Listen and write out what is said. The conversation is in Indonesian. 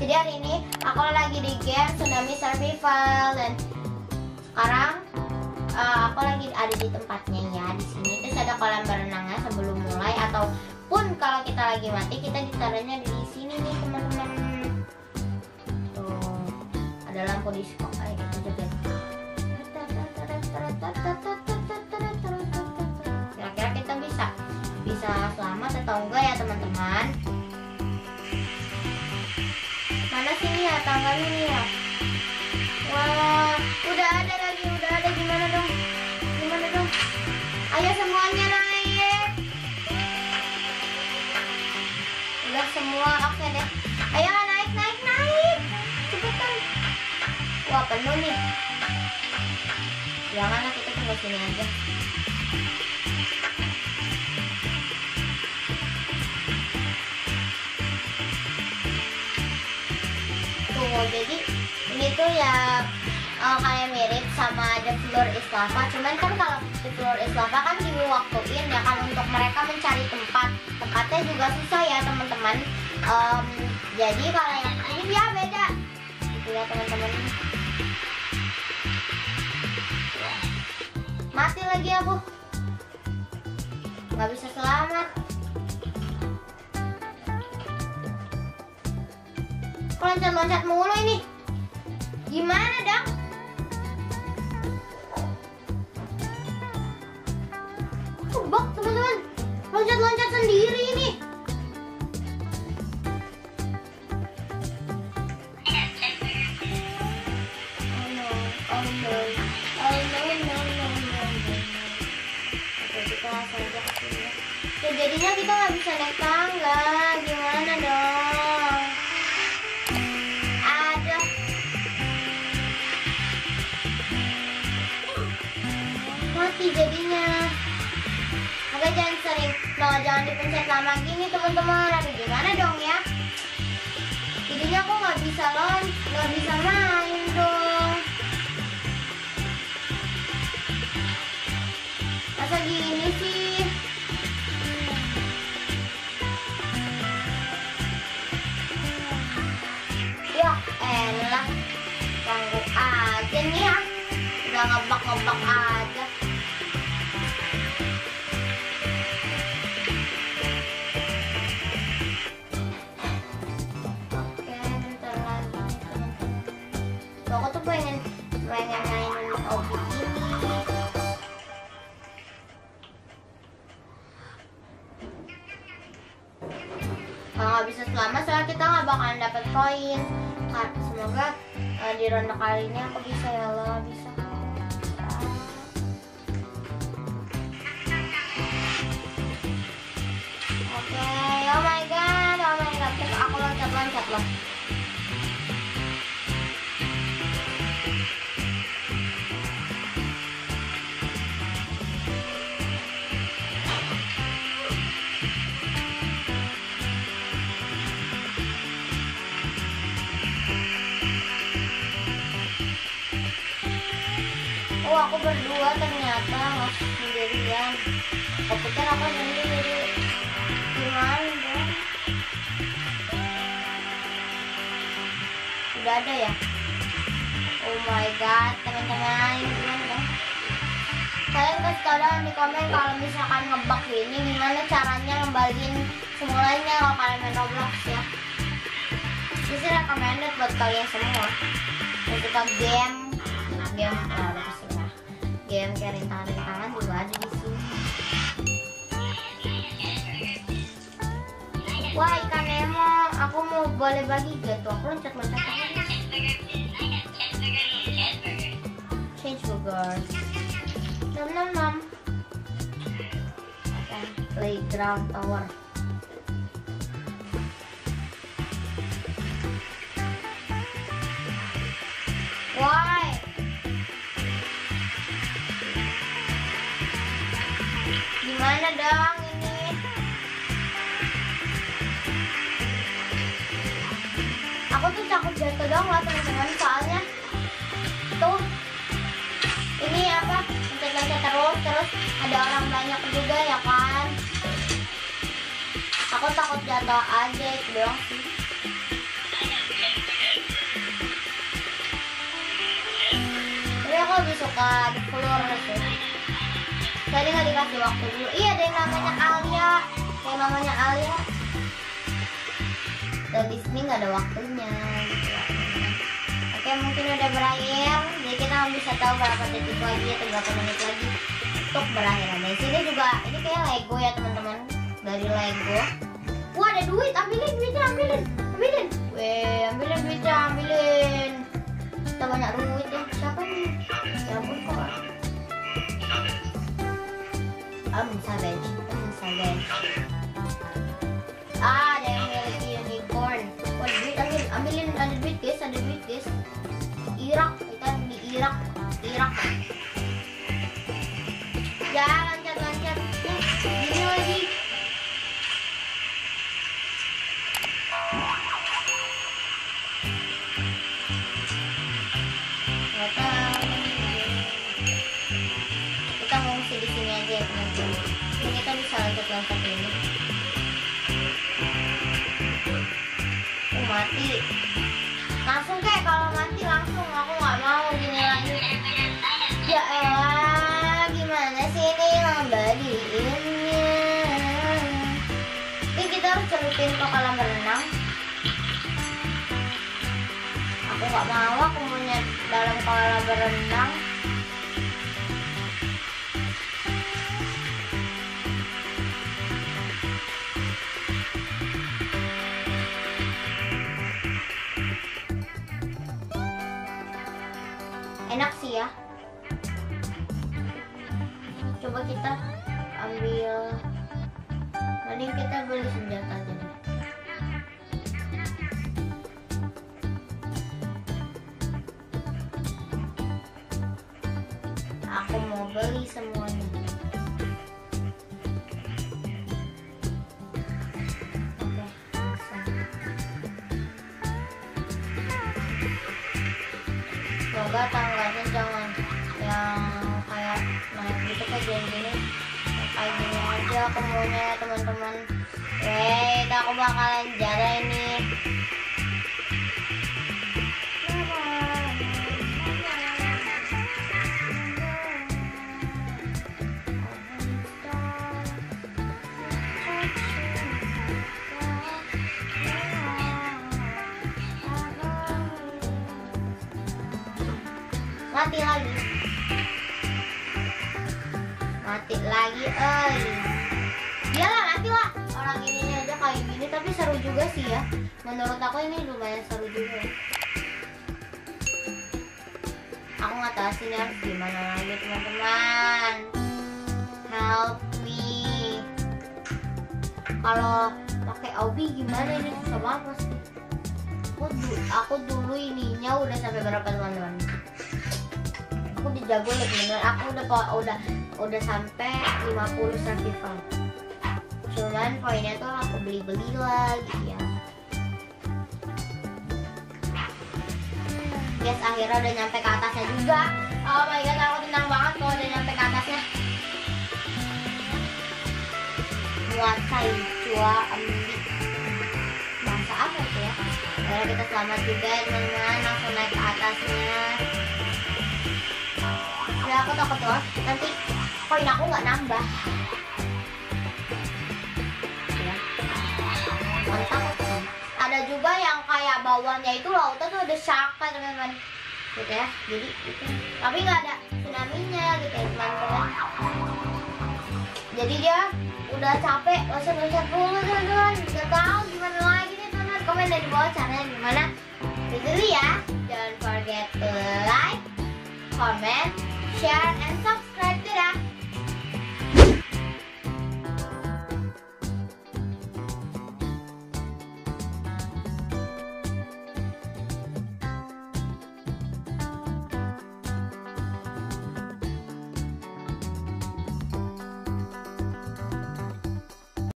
Jadi hari ini aku lagi di game Tsunami Survival dan sekarang aku lagi ada di tempatnya ya, di sini. Terus ada kolam berenangnya sebelum mulai, ataupun kalau kita lagi mati kita ditaruhnya di sini nih teman-teman. Tuh ada lampu disco kayak gitu juga. Kira-kira kita bisa selamat atau enggak ya teman-teman? Mana sini ya tangganya nih ya? Wah, udah ada lagi, gimana dong? Ayo semuanya naik. Udah semua, oke deh. Ayo naik. Cepetan. Wah, penuh nih. Janganlah, kita tunggu sini aja. Jadi ini tuh ya kayak mirip sama The Floor is Lava, cuman kan kalau The Floor is Lava kan diwaktuin ya kan untuk mereka mencari tempatnya juga susah ya teman-teman. Jadi kalau yang ini dia beda gitu ya teman-teman. Mati lagi aku, nggak bisa selamat. Loncat-loncat mulu ini. Gimana dong? Bok teman-teman, loncat-loncat sendiri ini. Oh no. Oke, kita langsung aja ke sini. Ya jadinya kita nggak bisa naik tangga. Gimana dong? Mati jadinya. Oke, jangan dipencet lama gini teman-teman. Aduh, gimana dong ya? Jadinya aku nggak bisa main dong. Masa gini sih? Ya elah, ganggu aja nih ya. Udah ngebak aja. Aku tuh pengen mainin objek ini. Kalau nggak bisa selamat, soalnya kita nggak bakalan dapet koin. Semoga di ronde kali ini aku bisa ya Allah, bisa. Oke, oh my god, terus aku loncat loh. Oh, aku berdua ternyata, nggak sendirian. Aku pikir aku sendiri. Gimana dong? Udah ada ya? Oh my god, teman-teman, ini gimana dong? Kalian kasih tau dong di komen kalau misalkan ngebug ini gimana caranya ngembaliin semulanya kalau kalian main Roblox ya. Ini sih recommended buat kalian semua. Dan kita game kayak rintangan juga ada di sini. Wah, ikan Nemo, aku mau boleh bagi gitu. Aku loncat aja. Change burger. Nom. Okay. Playground tower. Why? Gimana dong ini? Aku tuh takut jatuh dong lah teman-teman, soalnya tuh ini apa, loncat terus ada orang banyak juga ya kan. Aku takut jatuh aja itu doang sih. lebih suka The Floor sih. Tadi nggak dikasih waktu dulu. Iya, ada yang namanya Alia. Dan di sini nggak ada waktunya gitu ya. Oke, mungkin udah berakhir. Jadi kita bisa tahu berapa detik lagi atau berapa menit lagi untuk berakhir. Nah, di sini juga ini kayak Lego ya teman-teman. Dari Lego. Wah, ada duit. Ambilin duitnya, ambilin. Ambilin duitnya, ambilin. Kita banyak duit ya. Siapa nih? Ya ampun kok. Savage. Ada yang milik unicorn. Wah, duit, ambilin. Ada duit guys. Irak, kita di Irak. Ya, lancar. Gini lagi. Kita ngungsi di sini aja ya teman-teman. Ini kita bisa loncat ini. Mati. Langsung kayak kalau mati langsung, aku nggak mau gini lagi. Ya elah, gimana sih ini ngembaliinnya? Ini kita harus celupin ke kolam berenang. Aku nggak mau, aku maunya dalam kolam berenang. Enak sih ya. Coba kita ambil. Mending kita beli senjata aja deh. Aku mau beli semuanya. Oke, semoga tangganya jangan yang kayak naik gitu kayak gini. Kayak gini aja aku maunya teman-teman. Wait, aku bakalan jaga ini. Mati lagi, iyalah mati lah. Orang ini aja kayak gini, tapi seru juga sih ya. Menurut aku ini lumayan seru juga. Aku nggak tahu sih ini harus gimana lagi teman-teman. Help me. Kalau pakai Obi gimana ini, susah banget pasti. Aku dulu ininya udah sampai berapa teman-teman? Aku dijago ya bener. Aku udah sampai 50 survival. Cuman poinnya tuh aku beli lagi ya. Guys, akhirnya udah nyampe ke atasnya juga. Oh my god, aku tenang banget kalau udah nyampe ke atasnya. Buat cua ambil. Bahasa apa itu ya? Akhirnya kita selamat juga teman-teman. Langsung naik ke atasnya. Ya aku takut loh, nanti koin aku nggak nambah. Ya. Mantap sih. Ada juga yang kayak bawahnya itu lautan tuh ada shark teman-teman. Gitu ya, jadi gitu. Tapi nggak ada tsunami-nya gitu ya teman-teman. Jadi dia udah capek, loncat dulu teman-teman. Nggak tahu gimana lagi nih teman-teman. Komen dari bawah caranya gimana. Dulu ya, don't forget to like, comment, share, and subscribe.